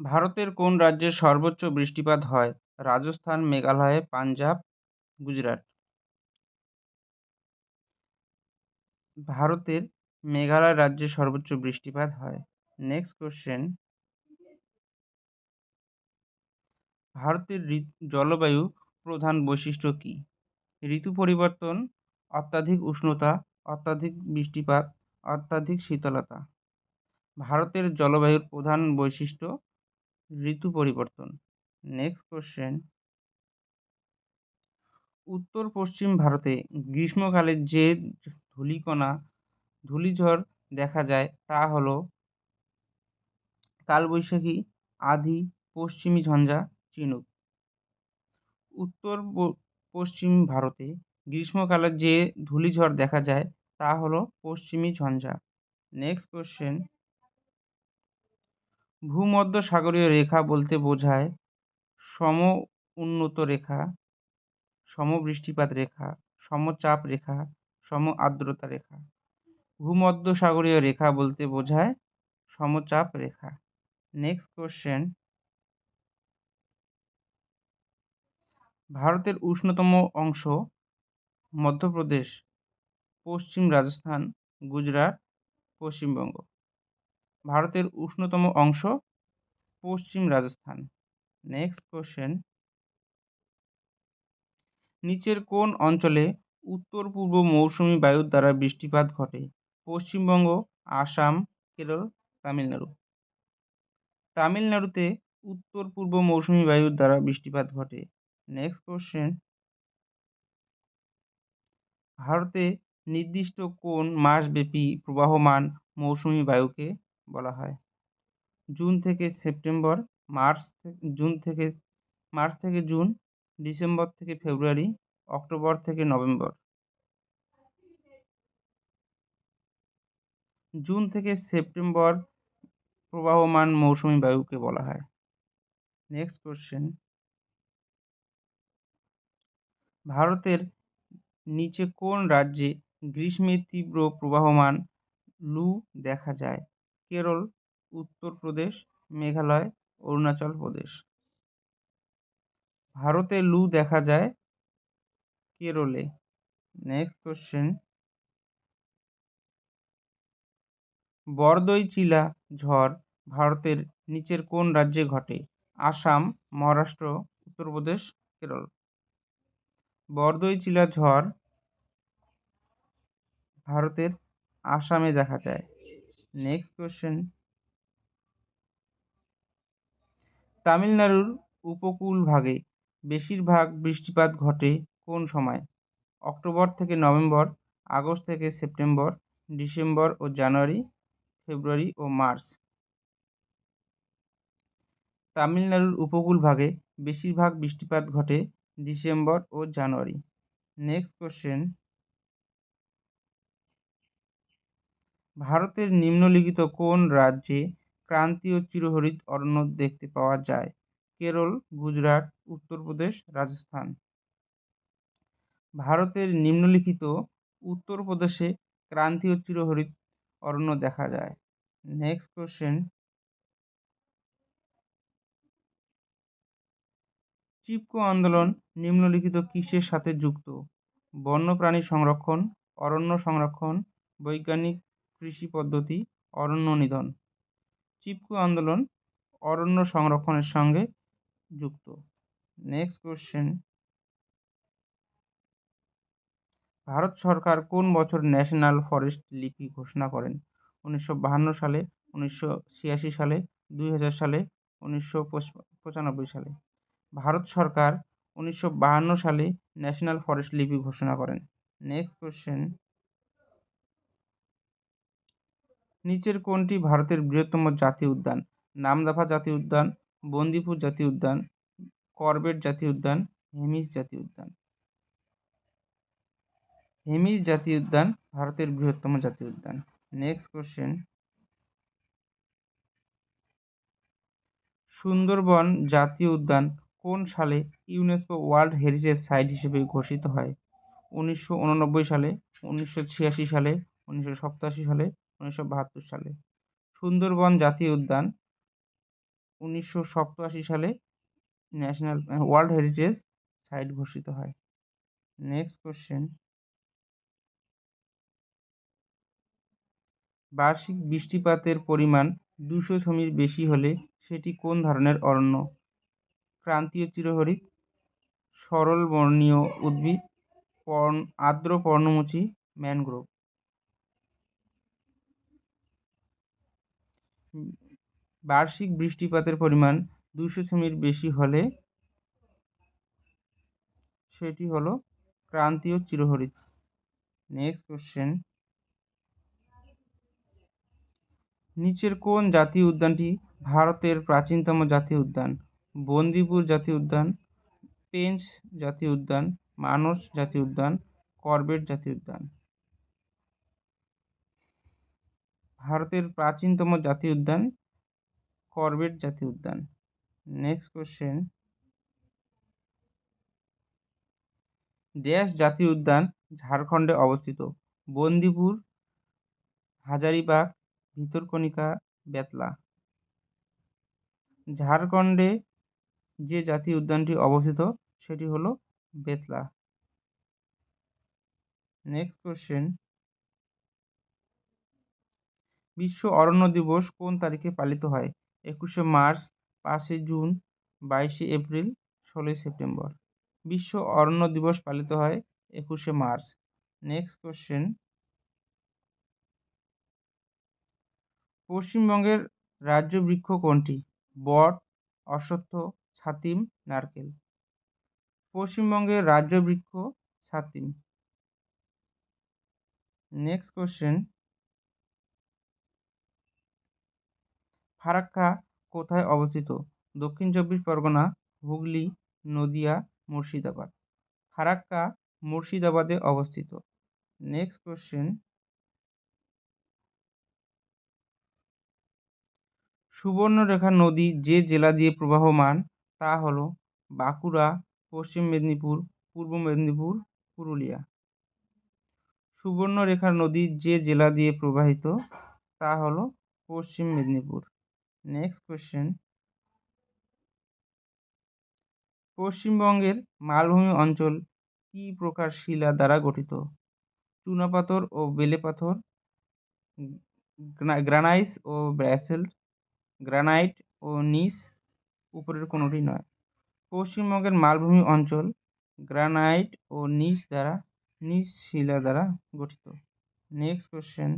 ভারতের কোন রাজ্যে সর্বোচ্চ বৃষ্টিপাত হয়? রাজস্থান, মেঘালয়, পাঞ্জাব, গুজরাট। ভারতের মেঘালয় রাজ্যে সর্বোচ্চ বৃষ্টিপাত হয়। নেক্সট কোশ্চেন, ভারতের জলবায়ু প্রধান বৈশিষ্ট্য কী? ঋতু পরিবর্তন, অত্যাধিক উষ্ণতা, অত্যাধিক বৃষ্টিপাত, অত্যাধিক শীতলতা। ভারতের জলবায়ুর প্রধান বৈশিষ্ট্য ঋতু পরিবর্তন। নেক্সট কোশ্চেন, উত্তর পশ্চিম ভারতে গ্রীষ্মকালে যে ধূলিঝড় দেখা যায় তা হল কালবৈশাখী, আধি, পশ্চিমী ঝঞ্ঝা, চিনুক। উত্তর পশ্চিম ভারতে গ্রীষ্মকালে যে ধূলিঝড় দেখা যায় তা হল পশ্চিমী ঝঞ্ঝা। নেক্সট কোশ্চেন, ভূমধ্যসাগরীয় রেখা বলতে বোঝায় সম উন্নত রেখা, সমবৃষ্টিপাত রেখা, সমচাপ রেখা, সম আর্দ্রতা রেখা। ভূমধ্যসাগরীয় রেখা বলতে বোঝায় সমচাপ রেখা। নেক্সট কোশ্চেন, ভারতের উষ্ণতম অংশ মধ্যপ্রদেশ, পশ্চিম রাজস্থান, গুজরাট, পশ্চিমবঙ্গ। ভারতের উষ্ণতম অংশ পশ্চিম রাজস্থান। নেক্সট কোশ্চেন, নিচের কোন অঞ্চলে উত্তর পূর্ব মৌসুমী বায়ুর দ্বারা বৃষ্টিপাত ঘটে? পশ্চিমবঙ্গ, আসাম, কেরল, তামিলনাড়ু। তামিলনাড়ুতে উত্তর পূর্ব মৌসুমী বায়ুর দ্বারা বৃষ্টিপাত ঘটে। নেক্সট কোশ্চেন, ভারতে নির্দিষ্ট কোন মাসব্যাপী প্রবাহমান মৌসুমী বায়ুকে বলা হয়? জুন থেকে সেপ্টেম্বর, মার্চ থেকে জুন, ডিসেম্বর থেকে ফেব্রুয়ারি, অক্টোবর থেকে নভেম্বর। জুন থেকে সেপ্টেম্বর প্রবাহমান মৌসুমী বায়ুকে বলা হয়। নেক্সট কোশ্চেন, ভারতের নিচে কোন রাজ্যে গ্রীষ্মে তীব্র প্রবাহমান লু দেখা যায়? কেরল, উত্তরপ্রদেশ, মেঘালয়, অরুণাচল প্রদেশ। ভারতে লু দেখা যায় কেরলে। নেক্সট কোশ্চেন, বরদই-চিলা ঝড় ভারতের নিচের কোন রাজ্যে ঘটে? আসাম, মহারাষ্ট্র, উত্তরপ্রদেশ, কেরল। বরদই-চিলা ঝড় ভারতের আসামে দেখা যায়। নেক্সট কোশ্চেন, তামিলনাড়ুর উপকূলভাগে বেশিরভাগ বৃষ্টিপাত ঘটে কোন সময়? অক্টোবর থেকে নভেম্বর, আগস্ট থেকে সেপ্টেম্বর, ডিসেম্বর ও জানুয়ারি, ফেব্রুয়ারি ও মার্চ। তামিলনাড়ুর উপকূলভাগে বেশিরভাগ বৃষ্টিপাত ঘটে ডিসেম্বর ও জানুয়ারি। নেক্সট কোশ্চেন, ভারতের নিম্নলিখিত কোন রাজ্যে ক্রান্তীয় চিরহরিৎ অরণ্য দেখতে পাওয়া যায়? কেরল, গুজরাট, উত্তরপ্রদেশ, রাজস্থান। ভারতের নিম্নলিখিত উত্তরপ্রদেশে ক্রান্তীয় চিরহরিৎ অরণ্য দেখা যায়। নেক্সট কোশ্চেন, চিপকো আন্দোলন নিম্নলিখিত কিসের সাথে যুক্ত? বন্যপ্রাণী সংরক্ষণ, অরণ্য সংরক্ষণ, বৈজ্ঞানিক কৃষি পদ্ধতি, অরণ্য নিধন। চিপকো আন্দোলন অরণ্য সংরক্ষণের সঙ্গে যুক্ত। নেক্সট কোশ্চেন, ভারত সরকার কোন বছর ন্যাশনাল ফরেস্ট লিপি ঘোষণা করেন? 1952 সালে, 1986 সালে, 2000 সালে, 1995 সালে। ভারত সরকার 1952 সালে ন্যাশনাল ফরেস্ট লিপি ঘোষণা করেন। নেক্সট কোশ্চেন, নিচের কোনটি ভারতের বৃহত্তম জাতীয় উদ্যান? নামদফা জাতীয় উদ্যান, বন্দিপুর জাতীয় উদ্যান, করবেট জাতীয় উদ্যান, হেমিস জাতীয় উদ্যান। হেমিস জাতীয় উদ্যান ভারতের বৃহত্তম জাতীয় উদ্যান। নেক্সট কোশ্চেন, সুন্দরবন জাতীয় উদ্যান কোন সালে ইউনেস্কো ওয়ার্ল্ড হেরিটেজ সাইট হিসেবে ঘোষিত হয়? 1989 সালে, 1986 সালে, 1987 সালে, 1972 সালে। সুন্দরবন জাতীয় উদ্যান 1987 সালে ন্যাশনাল ওয়ার্ল্ড হেরিটেজ সাইট ঘোষিত হয়। নেক্সট কোশ্চেন, বার্ষিক বৃষ্টিপাতের পরিমাণ 200 সেমির বেশি হলে সেটি কোন ধরনের অরণ্য? ক্রান্তীয় চিরহরিৎ, সরলবর্ণীয় উদ্ভিদ, আর্দ্র পর্ণমোচী, ম্যানগ্রোভ। বার্ষিক বৃষ্টিপাতের পরিমাণ 200 সেমির বেশি হলে সেটি হলো ক্রান্তীয় চিরহরিৎ। নেক্সট কোশ্চেন, নিচের কোন জাতীয় উদ্যানটি ভারতের প্রাচীনতম জাতীয় উদ্যান? বন্দিপুর জাতীয় উদ্যান, পেঞ্চ জাতীয় উদ্যান, মানস জাতীয় উদ্যান, করবেট জাতীয় উদ্যান। ভারতের প্রাচীনতম জাতীয় উদ্যান করবেট জাতীয় উদ্যান। নেক্সট কোশ্চেন, ড্যাশ জাতীয় উদ্যান ঝাড়খণ্ডে অবস্থিত? বন্দিপুর, হাজারিবাগ, ভিতরকনিকা, বেতলা। ঝাড়খণ্ডে যে জাতীয় উদ্যানটি অবস্থিত সেটি হলো বেতলা। নেক্সট কোশ্চেন, বিশ্ব অরণ্য দিবস কোন তারিখে পালিত হয়? 21শে মার্চ, 5শে জুন, 22শে এপ্রিল, 16ই সেপ্টেম্বর। বিশ্ব অরণ্য দিবস পালিত হয় 21শে মার্চ। নেক্সট কোশ্চেন, পশ্চিমবঙ্গের রাজ্য বৃক্ষ কোনটি? বট, অশ্বত্থ, ছাতিম, নারকেল। পশ্চিমবঙ্গের রাজ্য বৃক্ষ ছাতিম। নেক্সট কোশ্চেন, ফারাক্কা কোথায় অবস্থিত? দক্ষিণ চব্বিশ পরগনা, হুগলি, নদিয়া, মুর্শিদাবাদ। ফারাক্কা মুর্শিদাবাদে অবস্থিত। নেক্সট কোশ্চেন, সুবর্ণরেখা নদী যে জেলা দিয়ে প্রবাহমান তা হল বাঁকুড়া, পশ্চিম মেদিনীপুর, পূর্ব মেদিনীপুর, পুরুলিয়া। সুবর্ণরেখা নদী যে জেলা দিয়ে প্রবাহিত তা হল পশ্চিম মেদিনীপুর। নেক্সট কোশ্চেন, পশ্চিমবঙ্গের মালভূমি অঞ্চল কি প্রকার শিলা দ্বারা গঠিত? চুনাপাথর ও বেলে পাথর, গ্রানাইট ও ব্যাসল্ট, গ্রানাইট ও নিস, উপরের কোনোটি নয়। পশ্চিমবঙ্গের মালভূমি অঞ্চল গ্রানাইট ও নিস শিলা দ্বারা গঠিত। নেক্সট কোশ্চেন,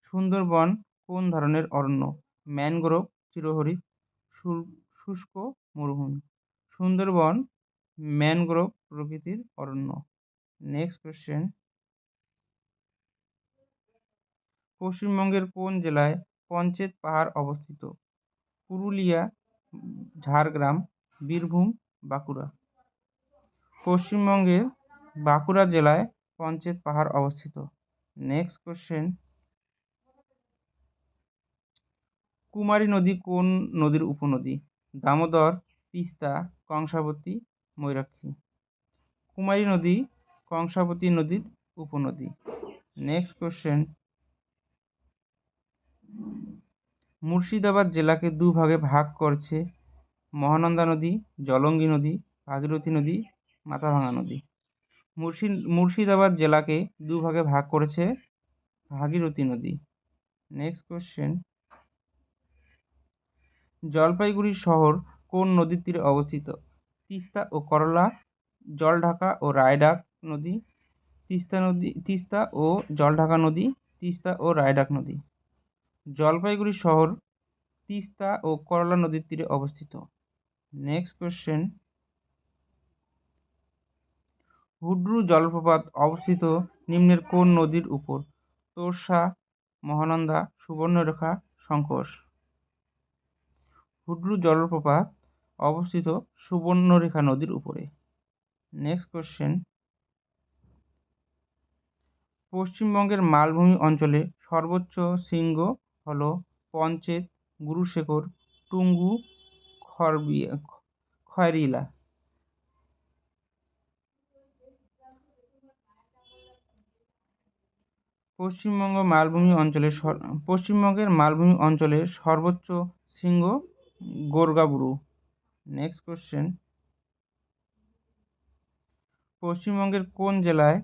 সুন্দরবন কোন ধরনের অরণ্য? ম্যানগ্রোভ, চিরহরিৎ, শুষ্ক, মরুভূমি। সুন্দরবন ম্যানগ্রোভ প্রকৃতির অরণ্য। নেক্সট কোশ্চেন, পশ্চিমবঙ্গের কোন জেলায় পঞ্চেত পাহাড় অবস্থিত? পুরুলিয়া, ঝাড়গ্রাম, বীরভূম, বাঁকুড়া। পশ্চিমবঙ্গের বাঁকুড়া জেলায় পঞ্চেত পাহাড় অবস্থিত। নেক্সট কোশ্চেন, কুমারী নদী কোন নদীর উপনদী? দামোদর, তিস্তা, কংসাবতী, ময়ূরাক্ষী। কুমারী নদী কংসাবতী নদীর উপনদী। নেক্সট কোশ্চেন, মুর্শিদাবাদ জেলাকে দুভাগে ভাগ করছে মহানন্দা নদী, জলঙ্গি নদী, ভাগীরথী নদী, মাথাভাঙা নদী। মুর্শিদাবাদ জেলাকে দুভাগে ভাগ করেছে ভাগীরথী নদী। নেক্সট কোশ্চেন, জলপাইগুড়ি শহর কোন নদীর তীরে অবস্থিত? তিস্তা ও করলা, জলঢাকা ও রায়ডাক নদী, তিস্তা ও জলঢাকা নদী, তিস্তা ও রায়ডাক নদী। জলপাইগুড়ি শহর তিস্তা ও করলা নদীর তীরে অবস্থিত। নেক্সট কোশ্চেন, হুড্রু জলপ্রপাত অবস্থিত নিম্নের কোন নদীর উপর? তোর্ষা, মহানন্দা, সুবর্ণরেখা, সংকোশ। হুড্রু জলপ্রপাত অবস্থিত সুবর্ণরেখা নদীর উপরে। নেক্সট কোশ্চেন, পশ্চিমবঙ্গের মালভূমি অঞ্চলে সর্বোচ্চ শৃঙ্গ হল পঞ্চেত, গুরুশেখর, টুঙ্গু, খয়রিলা। পশ্চিমবঙ্গের মালভূমি অঞ্চলের সর্বোচ্চ শৃঙ্গ গোর্গাবুরু। নেক্সট কোশ্চেন, পশ্চিমবঙ্গের কোন জেলায়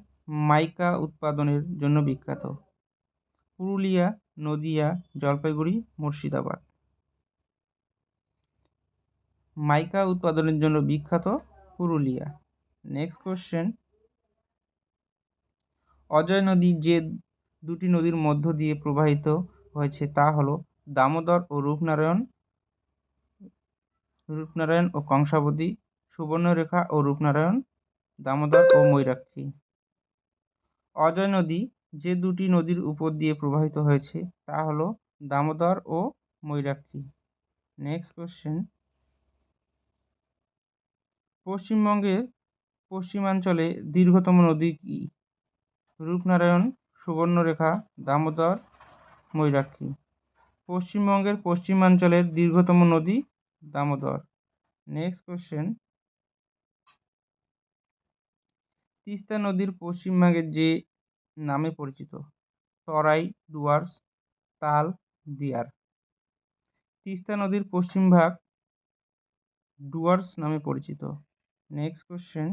মাইকা উৎপাদনের জন্য বিখ্যাত? পুরুলিয়া, নদিয়া, জলপাইগুড়ি, মুর্শিদাবাদ। মাইকা উৎপাদনের জন্য বিখ্যাত পুরুলিয়া। নেক্সট কোশ্চেন, অজয় নদী যে দুটি নদীর মধ্য দিয়ে প্রবাহিত হয়েছে তা হলো দামোদর ও রূপনারায়ণ ও কংসাবতী, সুবর্ণরেখা ও রূপনারায়ণ, দামোদর ও ময়ূরাক্ষী। অজয় নদী যে দুটি নদীর উপর দিয়ে প্রবাহিত হয়েছে তা হলো দামোদর ও ময়ূরাক্ষী। নেক্সট কোশ্চেন, পশ্চিমবঙ্গের পশ্চিমাঞ্চলে দীর্ঘতম নদী কি? রূপনারায়ণ, সুবর্ণরেখা, দামোদর, ময়ূরাক্ষী। পশ্চিমবঙ্গের পশ্চিমাঞ্চলের দীর্ঘতম নদী দামোদর। নেক্সট কোশ্চেন, তিস্তা নদীর পশ্চিমভাগে যে নামে পরিচিত? তরাই, ডুয়ার্স, তাল, দিয়ার। তিস্তা নদীর পশ্চিমভাগ ডুয়ার্স নামে পরিচিত। নেক্সট কোশ্চেন,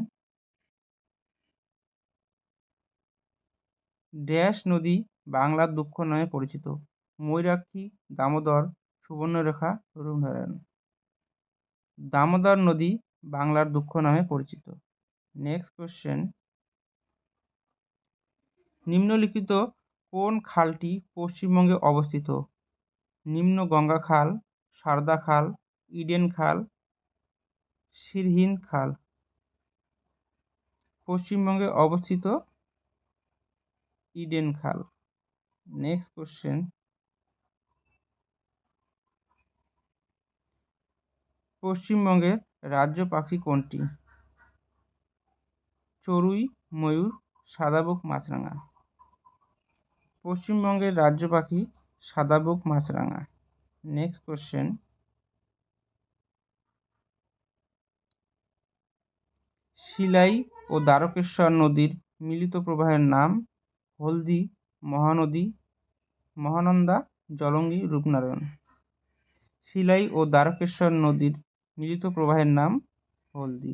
ড্যাশ নদী বাংলার দুঃখ নামে পরিচিত? ময়ূরাক্ষী, দামোদর, সুবর্ণরেখা, রূপনারায়ণ। দামোদর নদী বাংলার দুঃখ নামে পরিচিত। নেক্সট কোশ্চেন, নিম্নলিখিত কোন খালটি পশ্চিমবঙ্গে অবস্থিত? নিম্ন গঙ্গা খাল, সারদা খাল, ইডেন খাল, সিরহিন্দ খাল। পশ্চিমবঙ্গে অবস্থিত ইডেন খাল। নেক্সট কোশ্চেন, পশ্চিমবঙ্গের রাজ্য পাখি কোনটি? চড়ুই, ময়ূর, সাদা বুক মাছরাঙা। পশ্চিমবঙ্গের রাজ্য পাখি সাদা বুক মাছরাঙা। নেক্সট কোশ্চেন, শিলাই ও দ্বারকেশ্বর নদীর মিলিত প্রবাহের নাম? হলদি, মহানদী, মহানন্দা, জলঙ্গি, রূপনারায়ণ। শিলাই ও দ্বারকেশ্বর নদীর মিলিত প্রবাহের নাম হলদি।